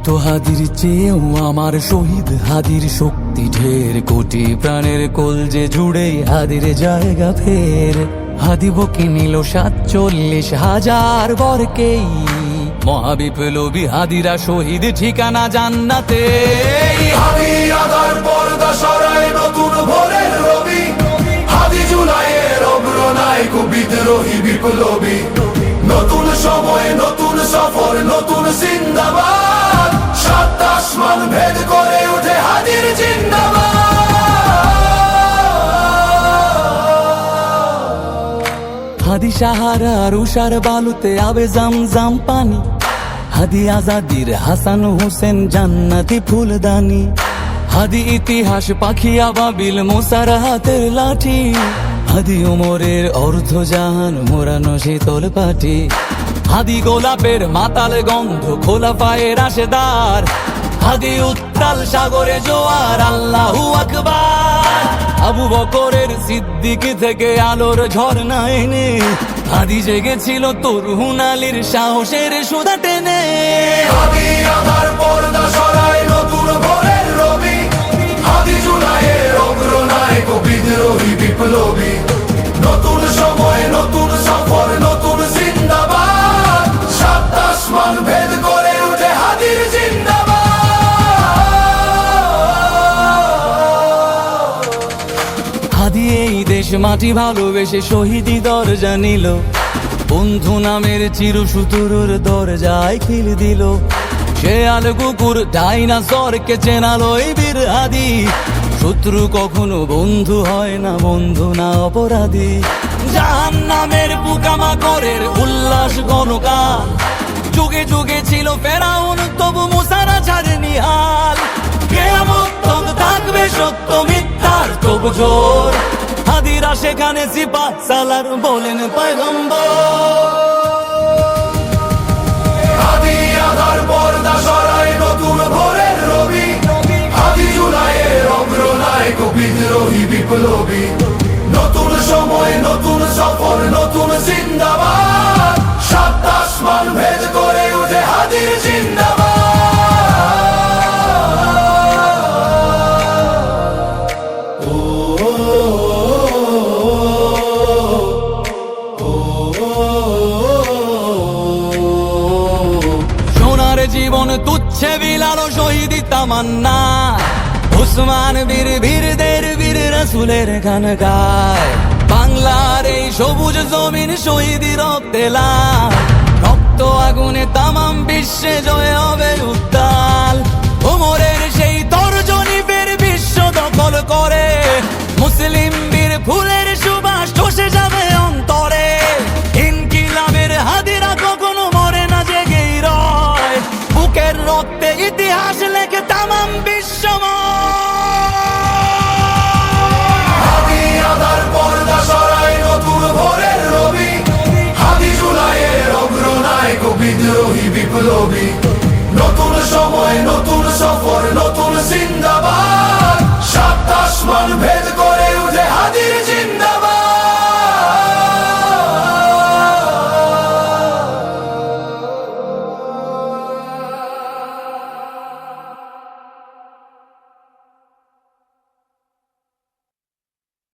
শত হাদির চেয়েও আমার শহীদ হাদির শক্তি ঢের, কোটি প্রাণের কলজে জুড়ে হাদির জায়গা ফের। হাদি বকে নিল ৪৭,০০০ বরকেই, মহাবিপ্লবী হাদিরা শহীদ ঠিকানা জান্নাতে। হাদি আদার পর্দা সরায় নতুন ভোরের রবি, হাদি জুলাইয়ের অগ্রনায়ক বিদ্রোহী বিপ্লবী। নতুন সময় নতুন সফর নতুন জিন্দাবাদ, সাত আসমান ভেদ করে উঠে হাদির জিন্দাবাদ। হাদি সাহারার উষার বালুতে আবে জামজাম পানি, হাদি আজাদির হাসান হোসেন জান্নাতি ফুলদানি। হাদি ইতিহাস পাখি আবাবিল মোসার হাতের লাঠি, হাদি ওমরের অর্ধ জাহান মোরানো শীতল পাটি। হাদি গোলাপের মাতাল গন্ধ খোলা পায়ের রাশেদার, হাদি উত্তাল সাগরে জোয়ার আল্লাহু আকবার। আবু বকরের সিদ্দিক থেকে আলোর ঝর্ণা এনে, হাদি জেগেছিল তরুণ আলীর সাহসের সুধা টেনে। হাদি আদার পর্দা সরায় নতুন ভোরের রবি, হাদি জুলাইয়ের অগ্রনায়ক বিদ্রোহী বিপ্লবী। নতুন সময় নতুন সফর নতুন জিন্দাবাদ, সাত আসমান ভেদ করে উঠে হাদির জিন্দাবাদ। হাদি এই দেশ মাটি ভালোবেসে শহীদি দরজা নিল, বন্ধু নামের চিরসুতুরুর দরজায় খিল দিল। সে আল কুকুর ডাইনাসরকে চেনালো এই বীর হাদি, শত্রু কখনো বন্ধু হয় না, বন্ধু না অপরাধী। জাহান্নামের পোকামাকড়ের উল্লাস গণকাল, যুগে যুগে ছিল ফেরাউন তবু মুসারা ছাড়েনি হাল। কিয়ামত তক থাকবে সত্য মিথ্যার তবু জোর, হাদিরা সেখানে সিপাহ সালার বলেন পয়গম্বর। হাদি আদার পর্দা সরায় নতুন ভোরের রবি, হাদি জুলাইয়ের অগ্রনায়ক বিদ্রোহী বিপ্লবী। নতুন সময় নতুন সফর নতুন জিন্দাবাদ, সাত আসমান ভেদ করে উঠে হাদির জিন্দাবাদ। সোনার জীবন তুচ্ছে বিলালো শহীদি তামান্না, উসমান বীর বীরদের বীর রাসূলের গান গায়। বাংলার এই সবুজ জমিন শহীদি রক্তে লাল, রক্ত আগুনে তামাম বিশ্বে জয় হবে উত্তাল। ওমরের সেই তর্জনী ফের বিশ্ব দখল করে, মুসলিম বীর ফুলের সুবাস চষে যাবে অন্তরে। ইনকিলাবের হাদিরা কখনো মরে না, জেগেই রয়, বুকের রক্তে ইতিহাস লেখে তামাম বিশ্বময়। হাদি আদার পর্দা সরায় নতুন ভোরের রবি, হাদি জুলাইয়ের অগ্রনায়ক বিদ্রোহী বিপ্লবী। নতুন সময় নতুন সফর নতুন জিন্দাবাদ, সাত আসমান ভেদ করে উঠে হাদির জিন্দাবাদ।